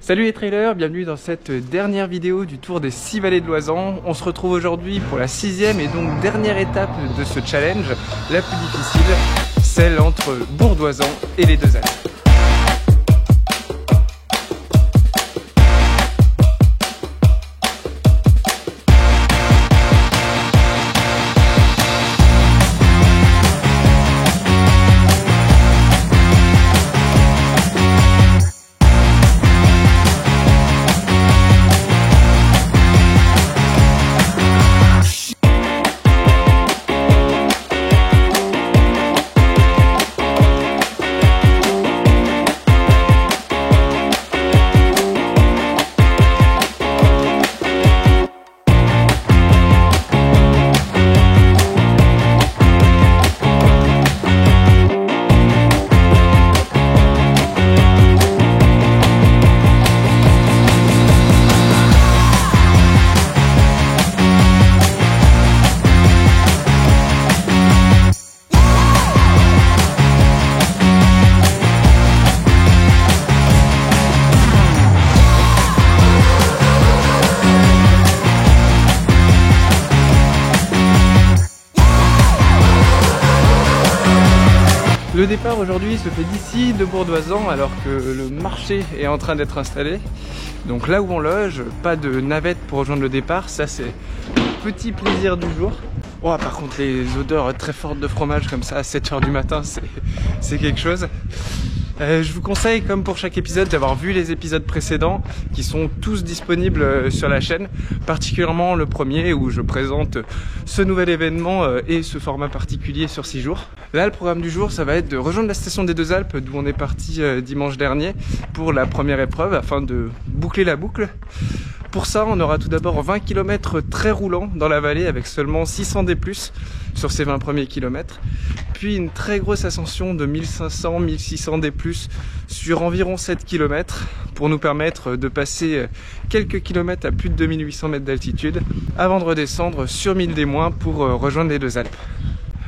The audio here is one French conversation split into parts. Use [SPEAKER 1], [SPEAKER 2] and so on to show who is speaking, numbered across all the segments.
[SPEAKER 1] Salut les trailers, bienvenue dans cette dernière vidéo du tour des 6 vallées de Loisan. On se retrouve aujourd'hui pour la 6e et donc dernière étape de ce challenge, la plus difficile, celle entre Bourg-d'Oisans et les Deux Alpes. Le départ aujourd'hui se fait d'ici, de Bourg-d'Oisans, alors que le marché est en train d'être installé. Donc là où on loge, pas de navette pour rejoindre le départ, ça c'est le petit plaisir du jour. Oh, par contre les odeurs très fortes de fromage comme ça à 7 h du matin, c'est quelque chose. Je vous conseille, comme pour chaque épisode, d'avoir vu les épisodes précédents qui sont tous disponibles sur la chaîne, particulièrement le premier où je présente ce nouvel événement et ce format particulier sur 6 jours. Là, le programme du jour, ça va être de rejoindre la station des Deux Alpes d'où on est parti dimanche dernier pour la première épreuve afin de boucler la boucle. Pour ça, on aura tout d'abord 20 km très roulants dans la vallée avec seulement 600 D+, sur ces 20 premiers kilomètres. Puis une très grosse ascension de 1500-1600 D+, sur environ 7 km pour nous permettre de passer quelques kilomètres à plus de 2800 mètres d'altitude avant de redescendre sur 1000 D- pour rejoindre les Deux Alpes.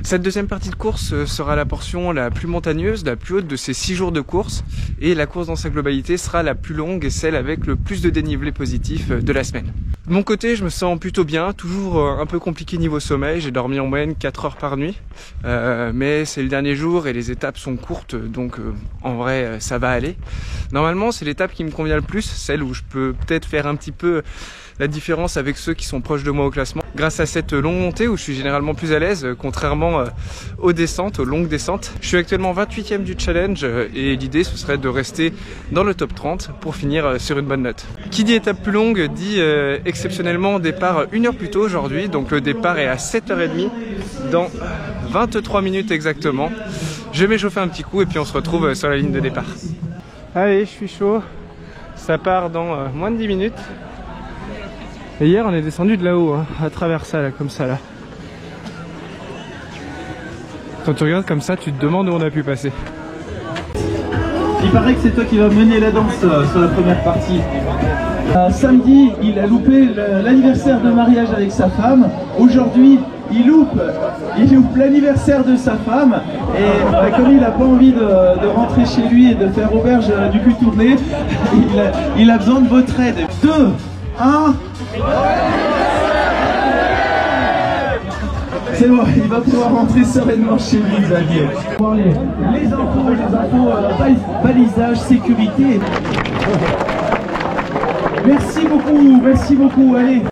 [SPEAKER 1] Cette deuxième partie de course sera la portion la plus montagneuse, la plus haute de ces 6 jours de course, et la course dans sa globalité sera la plus longue et celle avec le plus de dénivelé positif de la semaine. De mon côté, je me sens plutôt bien, toujours un peu compliqué niveau sommeil, j'ai dormi en moyenne 4 heures par nuit, mais c'est le dernier jour et les étapes sont courtes, donc en vrai ça va aller. Normalement c'est l'étape qui me convient le plus, celle où je peux peut-être faire un petit peu la différence avec ceux qui sont proches de moi au classement. Grâce à cette longue montée où je suis généralement plus à l'aise, contrairement aux descentes, aux longues descentes. Je suis actuellement 28e du challenge et l'idée ce serait de rester dans le top 30 pour finir sur une bonne note. Qui dit étape plus longue dit exceptionnellement départ 1 heure plus tôt aujourd'hui, donc le départ est à 7h30 dans 23 minutes exactement. Je vais m'échauffer un petit coup et puis on se retrouve sur la ligne de départ. Allez, je suis chaud, ça part dans moins de 10 minutes. Et hier on est descendu de là-haut, hein, à travers ça là, comme ça là. Quand tu regardes comme ça, tu te demandes où on a pu passer.
[SPEAKER 2] Il paraît que c'est toi qui vas mener la danse sur la première partie. Samedi, il a loupé l'anniversaire de mariage avec sa femme. Aujourd'hui, il loupe l'anniversaire de sa femme. Et comme il n'a pas envie de rentrer chez lui et de faire auberge du cul tourné, il a besoin de votre aide. 2, 1... C'est bon, il va pouvoir rentrer sereinement chez lui, Xavier. Les infos, balisage, sécurité. Merci beaucoup, allez.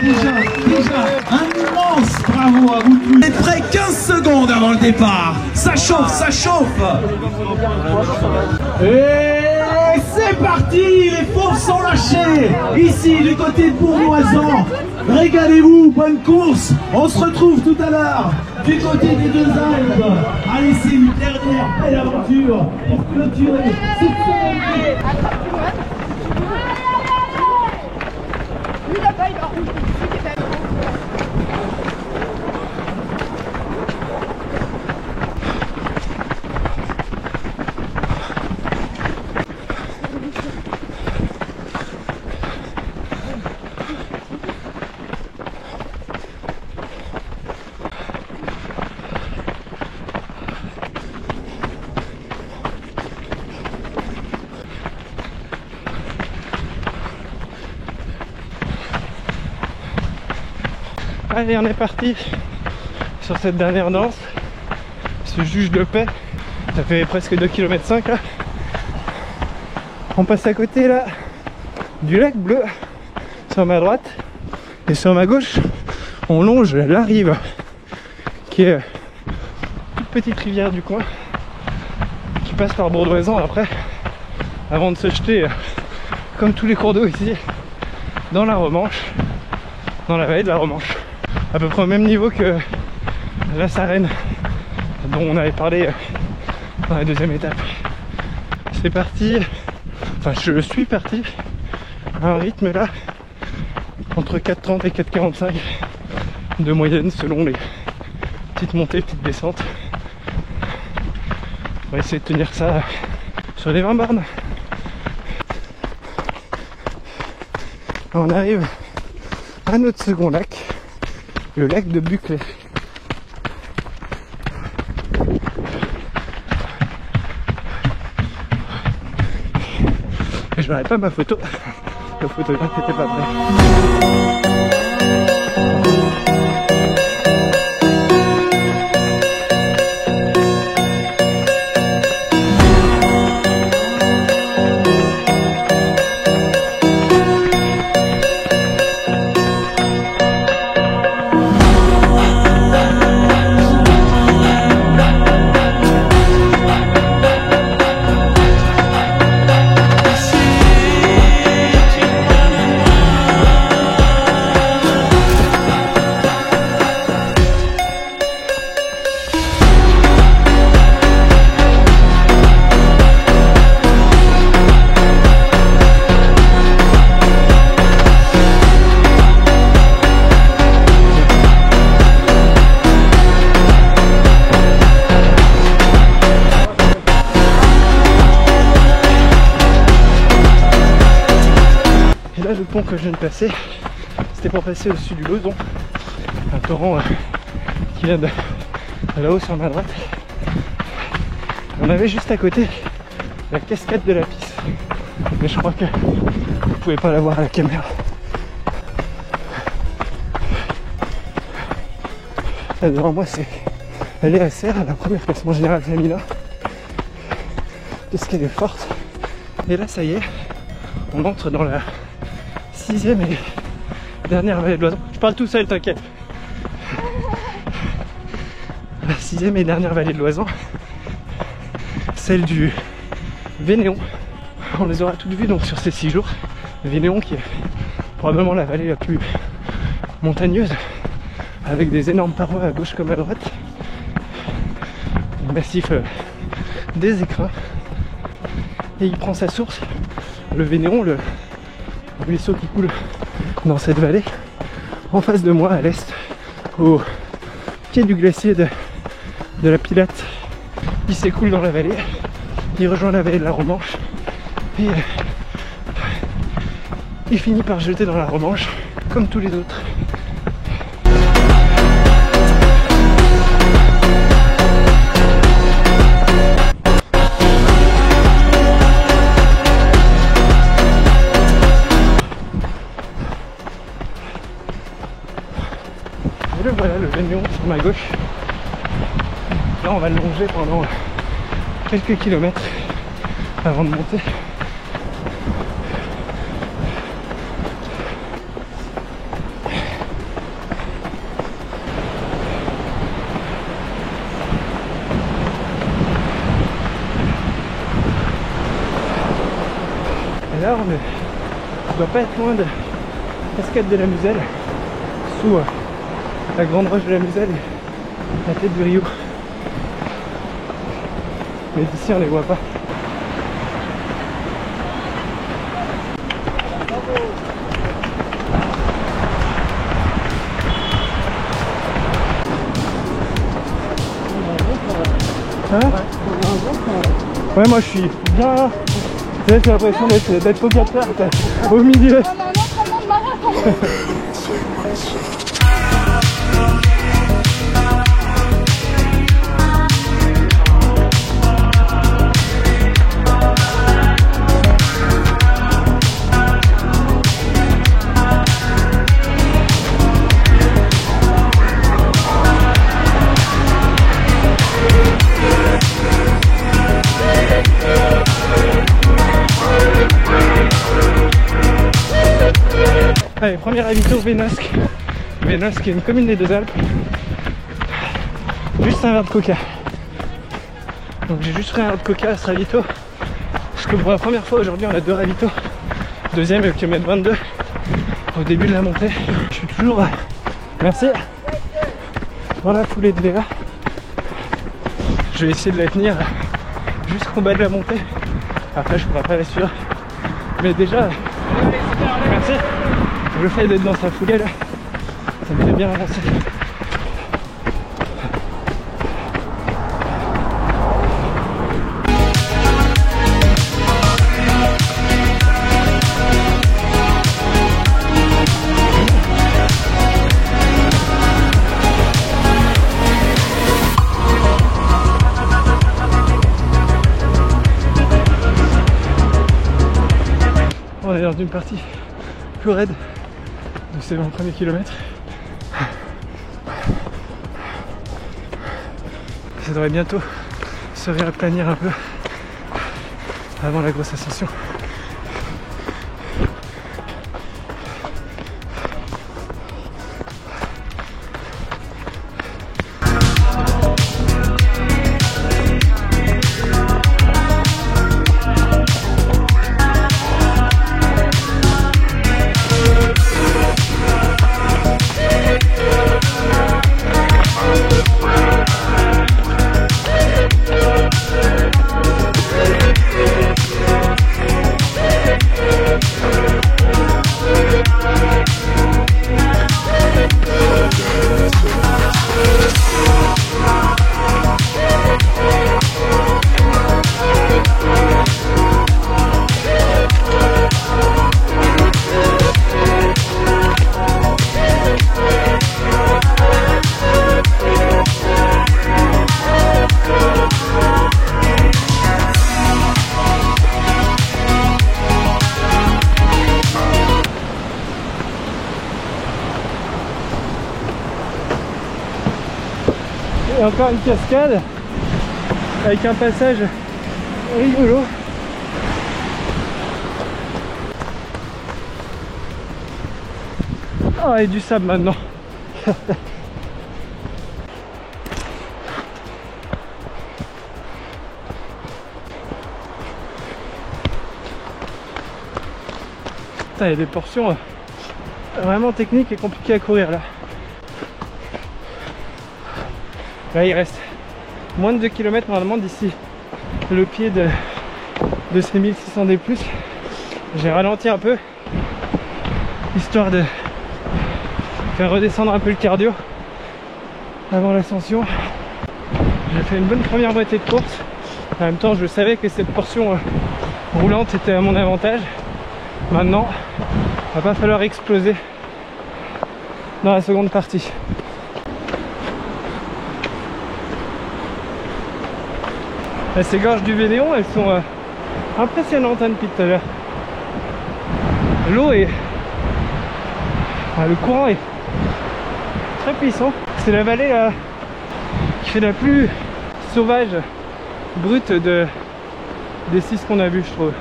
[SPEAKER 2] Déjà, un immense bravo à vous tous. Vous êtes prêts 15 secondes avant le départ. Ça chauffe. Et c'est parti, les fauves sont lâchés. Ici, du côté de Bourg-d'Oisans. Régalez-vous, bonne course. On se retrouve tout à l'heure du côté des Deux Alpes. Allez, c'est une dernière belle aventure pour clôturer cette semaine.
[SPEAKER 1] Allez, on est parti sur cette dernière danse, ce juge de paix. Ça fait presque 2,5 km là. On passe à côté là du lac bleu sur ma droite, et sur ma gauche on longe la rive qui est une toute petite rivière du coin qui passe par Bourdoisan après, avant de se jeter comme tous les cours d'eau ici dans la Romanche, dans la vallée de la Romanche, à peu près au même niveau que la Sarenne dont on avait parlé dans la deuxième étape. C'est parti, enfin je suis parti à un rythme là entre 4,30 et 4,45 de moyenne selon les petites montées, petites descentes. On va essayer de tenir ça sur les 20 bornes. On arrive à notre second lac, le lac de Buclé. Et je n'aurai pas ma photo, le photographe n'était pas prêt. Le pont que je viens de passer, c'était pour passer au-dessus du Lozon, un torrent qui vient de là-haut sur ma droite. On avait juste à côté la cascade de la Pisse, mais je crois que vous pouvez pas la voir à la caméra. Là devant moi c'est la SR, la première classement général féminin. Qu'est-ce qu'elle est forte. Et là ça y est, on entre dans la 6e et dernière vallée de l'Oison. Je parle tout seul, t'inquiète. La 6e et dernière vallée de l'Oison, celle du Vénéon. On les aura toutes vues donc sur ces 6 jours. Le Vénéon qui est probablement la vallée la plus montagneuse, avec des énormes parois à gauche comme à droite, le massif des Écrins, et il prend sa source, le Vénéon, le ruisseau qui coule dans cette vallée, en face de moi à l'est, au pied du glacier de la Pilate. Il s'écoule dans la vallée, il rejoint la vallée de la Romanche et il finit par jeter dans la Romanche comme tous les autres. Et le voilà, le Vénéon sur ma gauche. Là on va le longer pendant quelques kilomètres avant de monter. Et là on ne doit pas être loin de la cascade de la Muselle, sous la grande roche de la Muselle et la tête du Rio. Mais d'ici on les voit pas. Hein? Ouais, moi je suis bien. J'ai l'impression d'être Pogacar au milieu. Allez, premier ravito, Vénosque. Vénosque qui est une commune des Deux-Alpes. Juste un verre de coca. Donc j'ai juste pris un verre de coca à ce ravito. Parce que pour la première fois aujourd'hui on a 2 ravitaux. Deuxième est au kilomètre 22. Au début de la montée. Je suis toujours... Merci. Dans la foulée de Léa. Je vais essayer de la tenir jusqu'au bas de la montée. Après je pourrais pas la suivre. Mais déjà, merci. Le fait d'être dans sa foulée là, ça me fait bien avancer. On est dans une partie plus raide de ces 20 premiers kilomètres. Ça devrait bientôt se réaplanir un peu avant la grosse ascension. Et encore une cascade avec un passage rigolo. Oh, et du sable maintenant. Putain, il y a des portions vraiment techniques et compliquées à courir là. Là il reste moins de 2 km normalement d'ici le pied de ces 1600 D+. J'ai ralenti un peu histoire de faire redescendre un peu le cardio avant l'ascension. J'ai fait une bonne première moitié de course. En même temps je savais que cette portion roulante était à mon avantage. Maintenant il va pas falloir exploser dans la seconde partie. Ces gorges du Vénéon, elles sont impressionnantes hein, depuis tout à l'heure. L'eau est... Enfin, le courant est très puissant. C'est la vallée là, qui fait la plus sauvage, brute des 6 qu'on a vu, je trouve.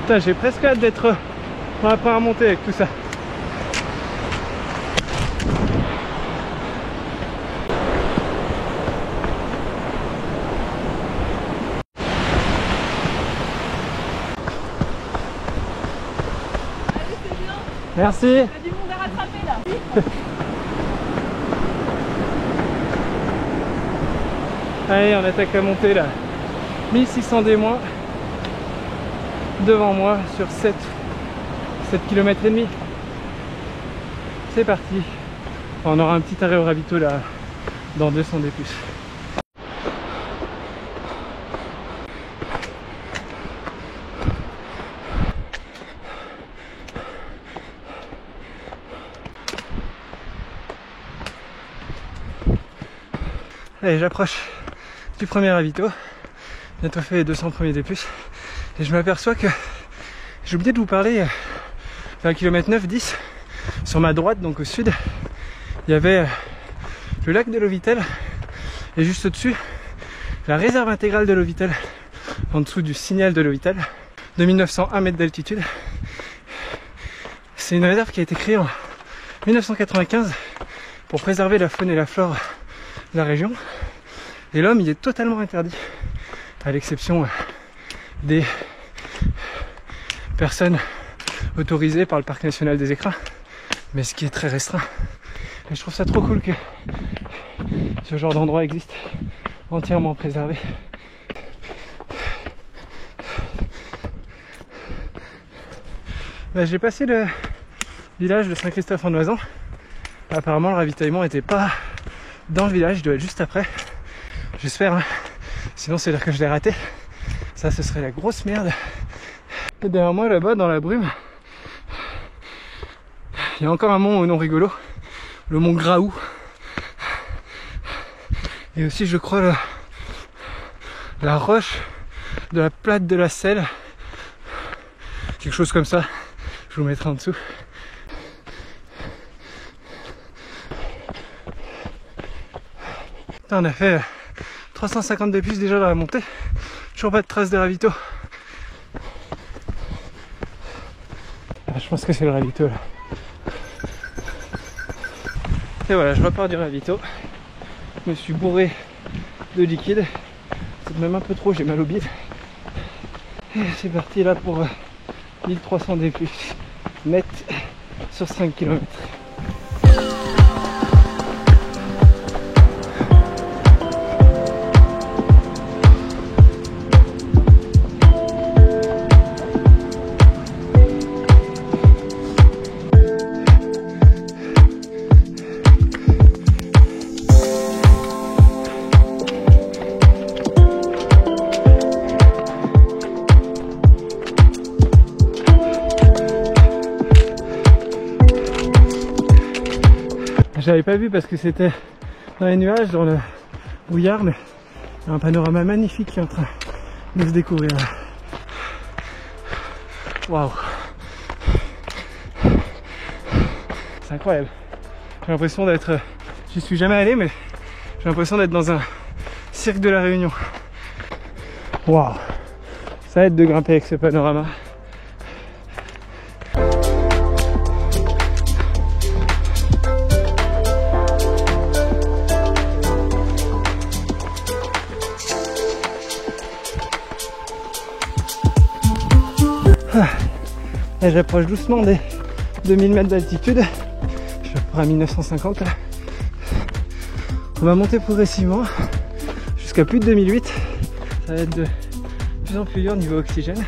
[SPEAKER 1] Putain, j'ai presque hâte d'être dans la première montée avec tout ça. Merci. Il y a du monde à rattraper là. Allez, on attaque la montée là. 1600 D-. Devant moi sur 7 km et demi. C'est parti. On aura un petit arrêt au ravito là dans 200 D+. Allez, j'approche du premier ravito. Bientôt fait les 200 premiers D+. Et je m'aperçois que j'ai oublié de vous parler Vers km 9-10, sur ma droite, donc au sud, il y avait le lac de Lovitel et juste au-dessus, la réserve intégrale de Lovitel, en dessous du signal de Lovitel, 2901 mètres d'altitude. C'est une réserve qui a été créée en 1995 pour préserver la faune et la flore de la région. Et l'homme, il est totalement interdit, à l'exception des personnes autorisées par le parc national des Écrins, mais ce qui est très restreint. Et je trouve ça trop cool que ce genre d'endroit existe, entièrement préservé. J'ai passé le village de Saint-Christophe-en-Oisans. Apparemment le ravitaillement n'était pas dans le village, il doit être juste après. J'espère, hein. Sinon c'est-à-dire que je l'ai raté. Ça, ce serait la grosse merde. Et derrière moi, là-bas, dans la brume, il y a encore un mont au nom rigolo, le mont Graou. Et aussi, je crois, la roche de la plate de la Selle. Quelque chose comme ça. Je vous mettrai en dessous. Putain, on a fait 350 de plus déjà dans la montée. Toujours pas de traces de ravito. Je pense que c'est le ravito là. Et voilà, je repars du ravito. Je me suis bourré de liquide. C'est même un peu trop, j'ai mal au bide. Et c'est parti là pour 1300 D+, net sur 5 km. J'avais pas vu parce que c'était dans les nuages, dans le brouillard, mais il y a un panorama magnifique qui est en train de se découvrir. Waouh! C'est incroyable. J'ai l'impression d'être... J'y suis jamais allé, mais j'ai l'impression d'être dans un cirque de la Réunion. Waouh! Ça aide de grimper avec ce panorama. Là, j'approche doucement des 2000 mètres d'altitude. Je suis à peu près à 1950 là. On va monter progressivement jusqu'à plus de 2008. Ça va être de plus en plus dur niveau oxygène.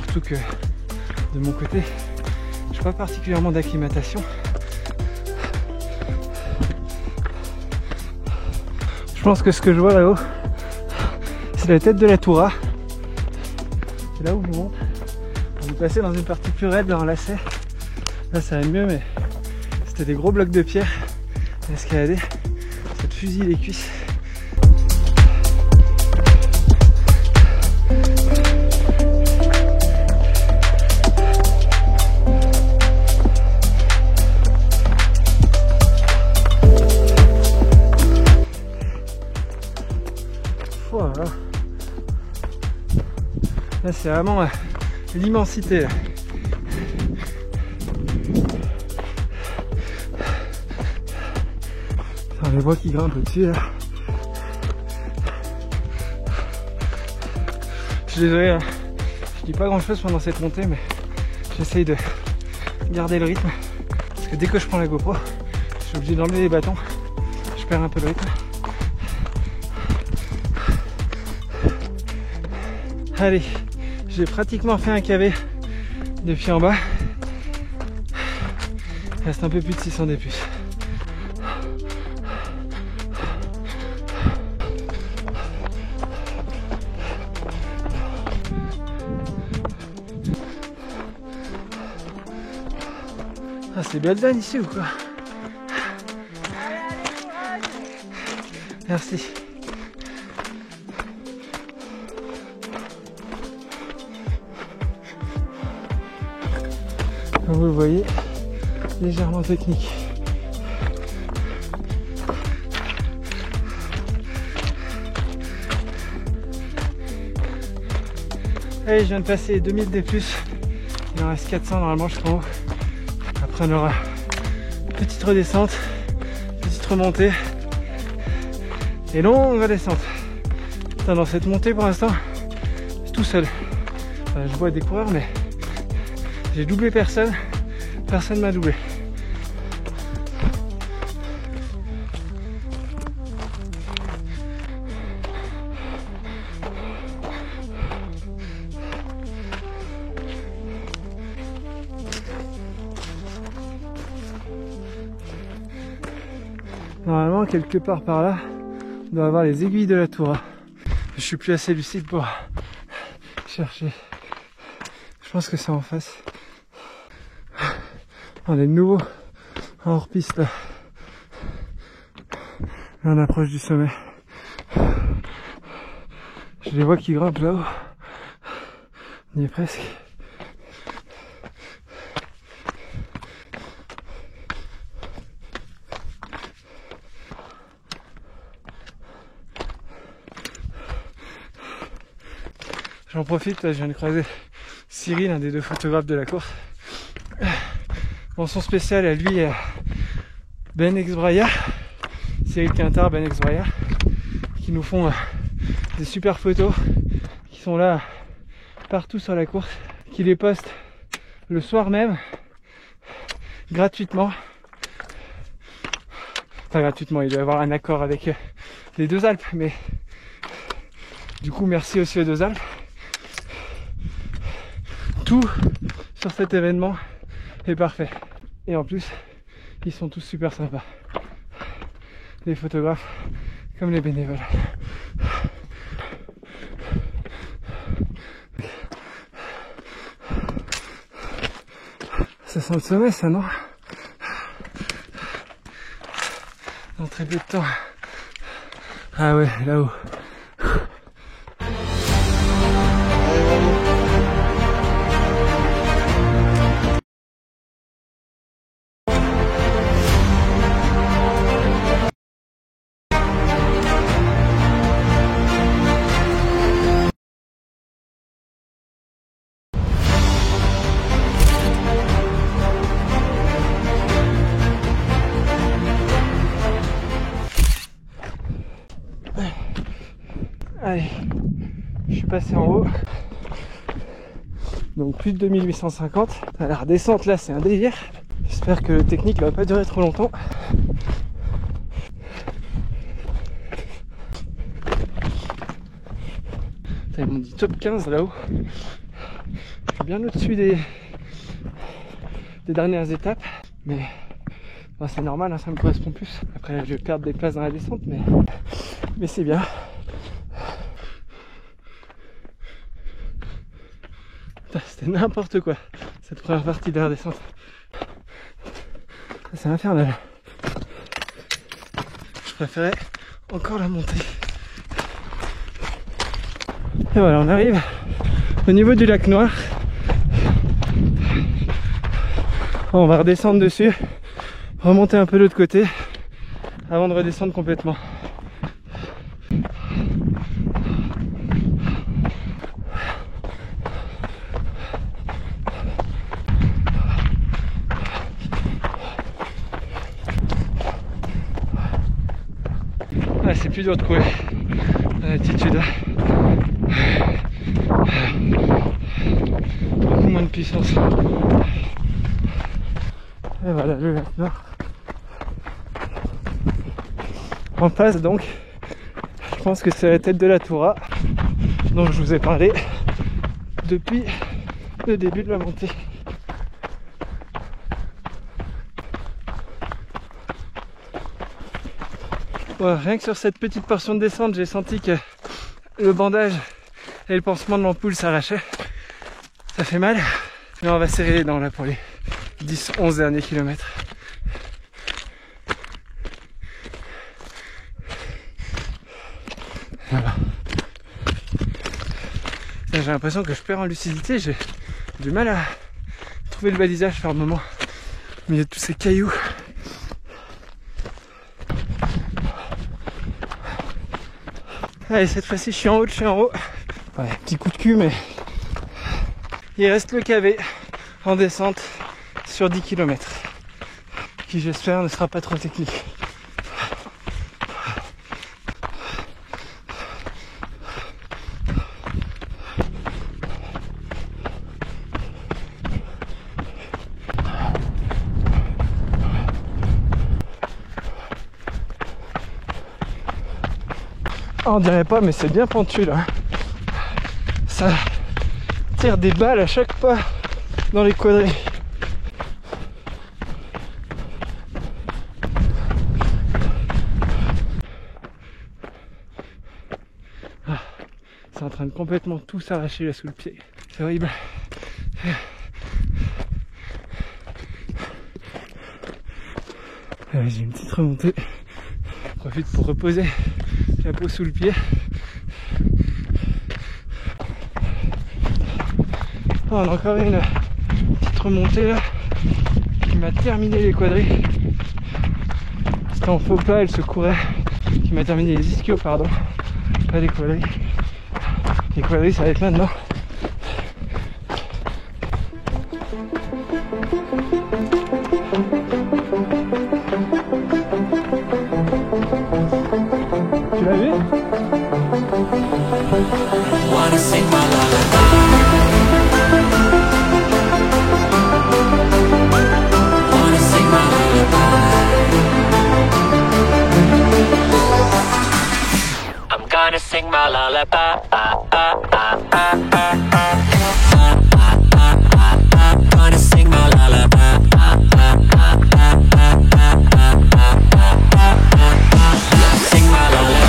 [SPEAKER 1] Surtout que de mon côté, je n'ai pas particulièrement d'acclimatation. Je pense que ce que je vois là-haut, c'est la tête de la Toura. C'est là où je monte. On est passé dans une partie plus raide, dans un lacet. Là ça va mieux, mais c'était des gros blocs de pierre à escalader. Ça te fusille les cuisses. Voilà. Là c'est vraiment l'immensité. Enfin, les voies qui grimpent au-dessus là. Je suis désolé, hein. Je dis pas grand chose pendant cette montée, mais j'essaye de garder le rythme. Parce que dès que je prends la GoPro, je suis obligé d'enlever les bâtons. Je perds un peu le rythme. Allez, j'ai pratiquement fait un KV depuis en bas. Il reste un peu plus de 600 D+. Ah, c'est Beldan ici ou quoi? Merci. comme vous le voyez, légèrement technique. Allez, je viens de passer 2000 D+, il en reste 400 normalement jusqu'en haut. Après on aura une petite redescente, petite remontée et longue redescente. Putain, dans cette montée pour l'instant, je suis tout seul. Enfin, je vois des coureurs mais j'ai doublé personne, personne m'a doublé. Normalement, quelque part par là, on doit avoir les aiguilles de la Toura. Je suis plus assez lucide pour chercher. Je pense que c'est en face. On est de nouveau en hors-piste là. Là, on approche du sommet. Je les vois qui grimpent là-haut. On y est presque. J'en profite, là, je viens de croiser Cyril, un des deux photographes de la course. Mention spéciale à lui et à Ben Exbraya, Cyril Quintard, Ben Exbraya, qui nous font des super photos, qui sont là partout sur la course, qui les postent le soir même, gratuitement. Enfin gratuitement, il doit y avoir un accord avec les Deux Alpes, mais du coup merci aussi aux Deux Alpes. Tout sur cet événement est parfait. Et en plus, ils sont tous super sympas. Les photographes comme les bénévoles. Ça sent le sommet, ça, non? Dans très peu de temps. Ah ouais, là-haut. Allez, je suis passé en haut, donc plus de 2850. La redescente là c'est un délire, j'espère que le technique va pas durer trop longtemps. Ils m'ont dit top 15 là-haut, je suis bien au-dessus des dernières étapes, mais bon, c'est normal, hein, ça me correspond plus. Après je vais perdre des places dans la descente, mais c'est bien. C'était n'importe quoi cette première partie de la descente. C'est infernal. Je préférais encore la montée. Et voilà, on arrive au niveau du lac Noir. On va redescendre dessus, remonter un peu de l'autre côté avant de redescendre complètement. Ah, c'est plus dur de courir à l'altitude. Beaucoup moins de puissance. Et voilà le lac Nord. En face donc, je pense que c'est la tête de la Toura dont je vous ai parlé depuis le début de la montée. Ouais, rien que sur cette petite portion de descente, j'ai senti que le bandage et le pansement de l'ampoule s'arrachaient. Ça fait mal, mais on va serrer les dents là pour les 10-11 derniers kilomètres. Voilà. J'ai l'impression que je perds en lucidité, j'ai du mal à retrouver le balisage par moment. Mais il y a tous ces cailloux. Allez, cette fois-ci, je suis en haut, Ouais, petit coup de cul, mais il reste le KV en descente sur 10 km. Qui, j'espère, ne sera pas trop technique. On dirait pas, mais c'est bien pentu là. Ça tire des balles à chaque pas dans les quadrilles. C'est en train de complètement tout s'arracher là sous le pied. C'est horrible. J'ai une petite remontée. Je profite pour reposer la peau sous le pied. On a encore une petite remontée là qui m'a terminé les quadrilles. C'était en faux pas, elle se courait. Qui m'a terminé les ischios, pardon. Pas les quadrilles. Les quadrilles, ça va être maintenant. Tu l'as vu? Wanna sing my lullaby. Wanna sing my lullaby. I'm gonna sing my lullaby. Gonna sing my lullaby. Sing my lullaby.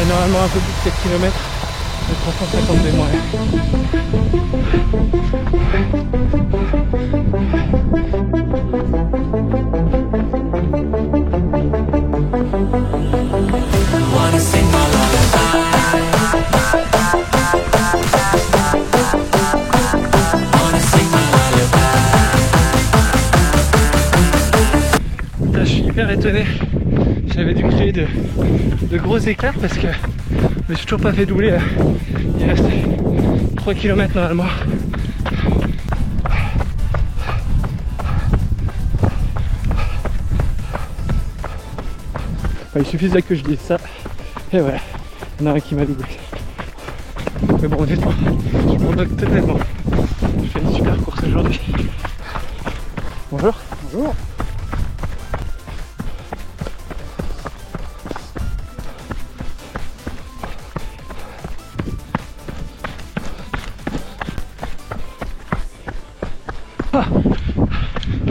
[SPEAKER 1] Normalement un peu plus de 4 km, de 350 des mois. Là, je suis hyper étonné. J'avais dû créer de gros écarts parce que je me suis toujours pas fait doubler. Il reste 3 km normalement. Il suffisait que je dise ça. Et voilà, il y en a un qui m'a doublé. Mais bon, honnêtement, je m'en moque totalement. Je fais une super course aujourd'hui. Bonjour. Bonjour.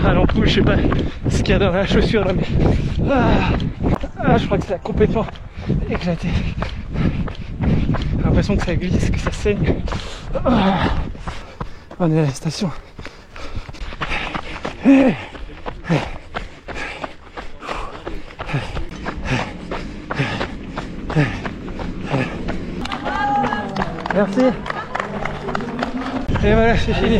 [SPEAKER 1] Ah, l'ampoule, je sais pas ce qu'il y a dans la chaussure là, mais je crois que ça a complètement éclaté. J'ai l'impression que ça glisse, que ça saigne. On est à la station. Merci. Et voilà, c'est fini.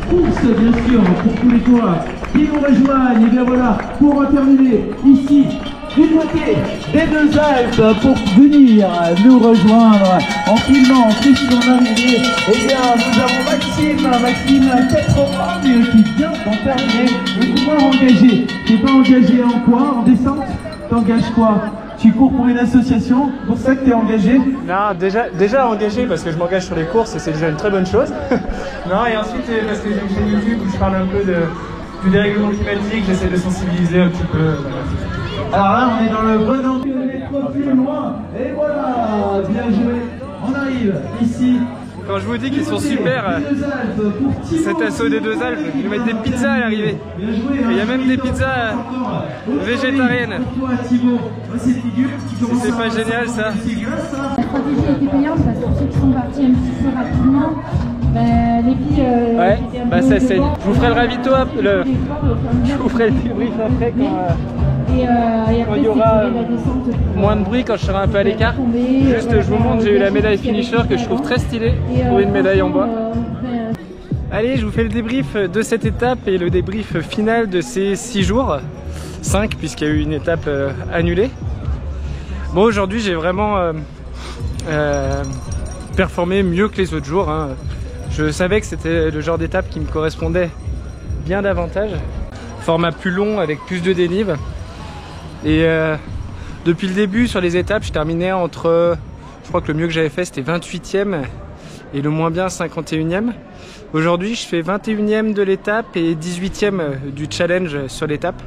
[SPEAKER 2] Tous, bien sûr, pour tous les tours qui nous rejoignent. Et bien voilà, pour terminer ici, du côté des Deux Alpes, pour venir nous rejoindre en filmant ceux qui vont arriver. Et bien, nous avons Maxime Petroman qui vient d'en terminer. Le coureur engagé. Tu n'es pas engagé en quoi? En descente? T'engages quoi? Tu cours pour une association, pour ça que tu es engagé?
[SPEAKER 1] Non, déjà engagé parce que je m'engage sur les courses et c'est déjà une très bonne chose. Non, et ensuite parce que j'ai une chaîne YouTube où je parle un peu du dérèglement climatique, j'essaie de sensibiliser un petit peu.
[SPEAKER 2] Alors là, on est dans le bon angle, plus loin. Et voilà, bien joué. On arrive ici.
[SPEAKER 1] Quand je vous dis qu'ils sont super, cet assaut des deux Alpes, ils mettent des pizzas à l'arrivée. Il y a même des pizzas végétariennes. C'est pas génial ça?
[SPEAKER 3] La stratégie était payante parce que pour ceux qui sont partis un petit peu rapidement, les filles
[SPEAKER 1] ouais, bah ça saigne. Je vous ferai le ravito, je vous ferai le débrief après quand il y aura moins de bruit, quand je serai un peu à l'écart. Juste, je vous montre, j'ai eu la médaille finisher que je trouve très stylée pour une médaille en bois. Allez, je vous fais le débrief de cette étape et le débrief final de ces 6 jours. 5 puisqu'il y a eu une étape annulée. Bon, aujourd'hui j'ai vraiment performé mieux que les autres jours, hein. Je savais que c'était le genre d'étape qui me correspondait bien davantage. Format plus long avec plus de dénive. Et depuis le début sur les étapes, je terminais entre, je crois que le mieux que j'avais fait c'était 28e et le moins bien 51e. Aujourd'hui je fais 21e de l'étape et 18e du challenge sur l'étape.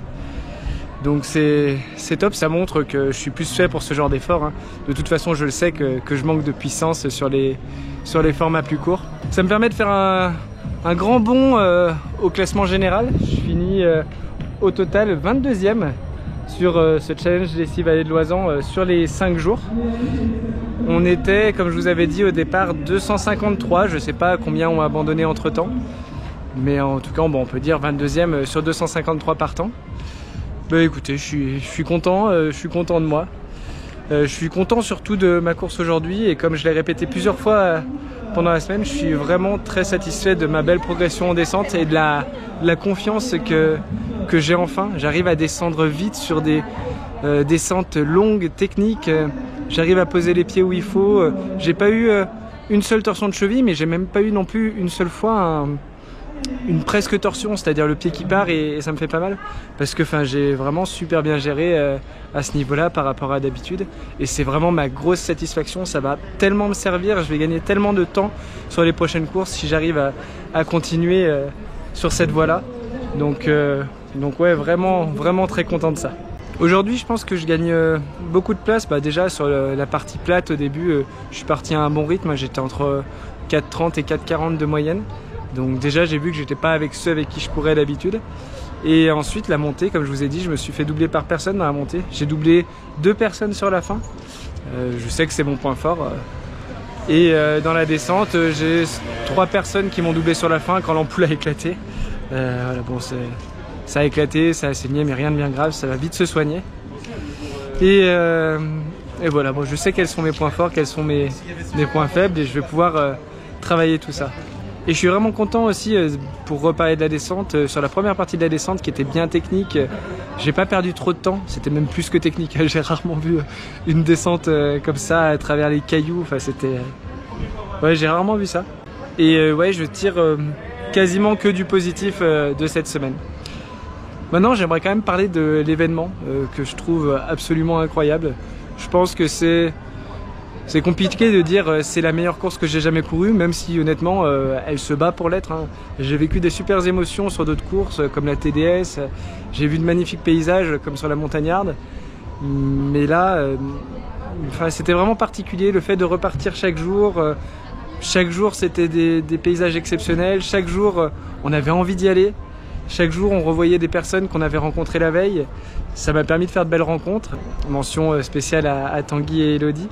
[SPEAKER 1] Donc c'est top, ça montre que je suis plus fait pour ce genre d'effort, hein. De toute façon je le sais que je manque de puissance sur les formats plus courts. Ça me permet de faire un grand bond au classement général. Je finis au total 22e sur ce challenge des 6 vallées de Loisan sur les 5 jours. On était, comme je vous avais dit au départ, 253, je sais pas combien ont abandonné entre temps. Mais en tout cas, bon, on peut dire 22e sur 253 partants. Bah écoutez, je suis content de moi. Je suis content surtout de ma course aujourd'hui et comme je l'ai répété plusieurs fois pendant la semaine, je suis vraiment très satisfait de ma belle progression en descente et de la confiance que j'ai enfin. J'arrive à descendre vite sur des descentes longues, techniques. J'arrive à poser les pieds où il faut. J'ai pas eu une seule torsion de cheville, mais j'ai même pas eu non plus une seule fois une presque torsion, c'est-à-dire le pied qui part et ça me fait pas mal parce que j'ai vraiment super bien géré à ce niveau-là par rapport à d'habitude et c'est vraiment ma grosse satisfaction. Ça va tellement me servir, je vais gagner tellement de temps sur les prochaines courses si j'arrive à continuer sur cette voie-là. Donc ouais, vraiment très content de ça. Aujourd'hui, je pense que je gagne beaucoup de place. Déjà sur la partie plate au début, je suis parti à un bon rythme, j'étais entre 4,30 et 4,40 de moyenne. Donc déjà j'ai vu que j'étais pas avec ceux avec qui je courais d'habitude. Et ensuite la montée, comme je vous ai dit, je me suis fait doubler par personne dans la montée. J'ai doublé 2 personnes sur la fin. Je sais que c'est mon point fort. Et dans la descente, j'ai 3 personnes qui m'ont doublé sur la fin quand l'ampoule a éclaté. Voilà, bon, ça a éclaté, ça a saigné, mais rien de bien grave, ça va vite se soigner. Et voilà, bon, je sais quels sont mes points forts, quels sont mes points faibles et je vais pouvoir travailler tout ça. Et je suis vraiment content aussi, pour reparler de la descente, sur la première partie de la descente qui était bien technique, j'ai pas perdu trop de temps, c'était même plus que technique, j'ai rarement vu une descente comme ça à travers les cailloux, enfin c'était... Ouais, j'ai rarement vu ça. Et ouais, je tire quasiment que du positif de cette semaine. Maintenant, j'aimerais quand même parler de l'événement que je trouve absolument incroyable. Je pense que c'est compliqué de dire c'est la meilleure course que j'ai jamais courue, même si honnêtement elle se bat pour l'être, hein. J'ai vécu des super émotions sur d'autres courses comme la TDS, j'ai vu de magnifiques paysages comme sur la Montagnarde, mais là c'était vraiment particulier le fait de repartir chaque jour. Chaque jour c'était des paysages exceptionnels, chaque jour on avait envie d'y aller, chaque jour on revoyait des personnes qu'on avait rencontrées la veille. Ça m'a permis de faire de belles rencontres, mention spéciale à Tanguy et Elodie.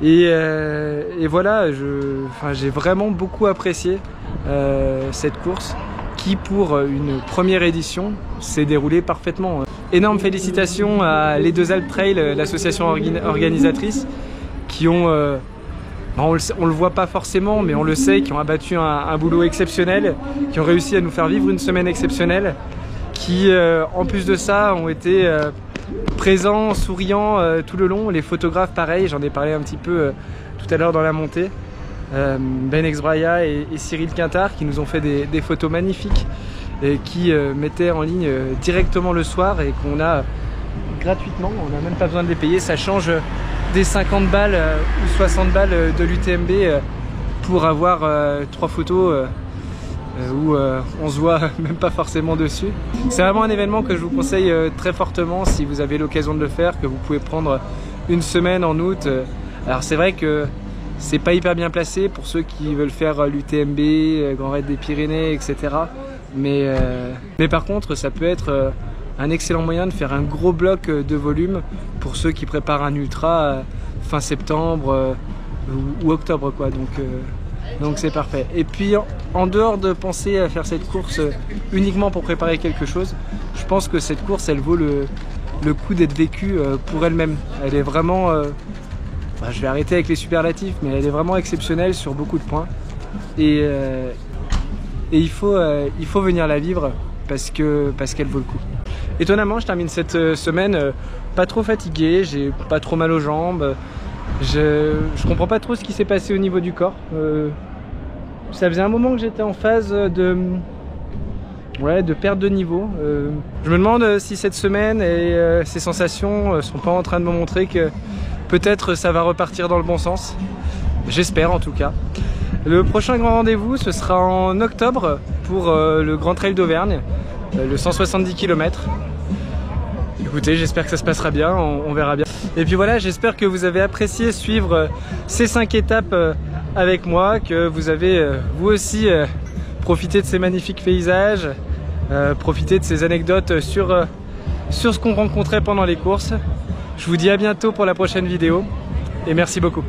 [SPEAKER 1] Et voilà, j'ai vraiment beaucoup apprécié cette course qui, pour une première édition, s'est déroulée parfaitement. Énorme félicitations à les Deux Alpes Trail, l'association organisatrice, qui ont, on le voit pas forcément, mais on le sait, qui ont abattu un boulot exceptionnel, qui ont réussi à nous faire vivre une semaine exceptionnelle, qui, en plus de ça, ont été... présents, souriants tout le long. Les photographes pareil, j'en ai parlé un petit peu tout à l'heure dans la montée. Ben Exbraya et Cyril Quintard qui nous ont fait des photos magnifiques et qui mettaient en ligne directement le soir et qu'on a gratuitement, on n'a même pas besoin de les payer. Ça change des 50 balles ou 60 balles de l'UTMB pour avoir 3 photos où on se voit même pas forcément dessus. C'est vraiment un événement que je vous conseille très fortement si vous avez l'occasion de le faire, que vous pouvez prendre une semaine en août. Alors c'est vrai que c'est pas hyper bien placé pour ceux qui veulent faire l'UTMB, Grand Raid des Pyrénées, etc. Mais par contre, ça peut être un excellent moyen de faire un gros bloc de volume pour ceux qui préparent un ultra fin septembre ou octobre, quoi. Donc c'est parfait. Et puis en dehors de penser à faire cette course uniquement pour préparer quelque chose, je pense que cette course elle vaut le coup d'être vécue pour elle-même. Elle est vraiment, je vais arrêter avec les superlatifs, mais elle est vraiment exceptionnelle sur beaucoup de points. Et il faut venir la vivre parce qu'elle vaut le coup. Étonnamment, je termine cette semaine pas trop fatigué, j'ai pas trop mal aux jambes. Je comprends pas trop ce qui s'est passé au niveau du corps. Ça faisait un moment que j'étais en phase de perte de niveau. Je me demande si cette semaine et ces sensations sont pas en train de me montrer que peut-être ça va repartir dans le bon sens. J'espère en tout cas. Le prochain grand rendez-vous, ce sera en octobre pour le Grand Trail d'Auvergne, le 170 km. Écoutez, j'espère que ça se passera bien, on verra bien. Et puis voilà, j'espère que vous avez apprécié suivre ces 5 étapes avec moi, que vous avez vous aussi profité de ces magnifiques paysages, profité de ces anecdotes sur ce qu'on rencontrait pendant les courses. Je vous dis à bientôt pour la prochaine vidéo et merci beaucoup.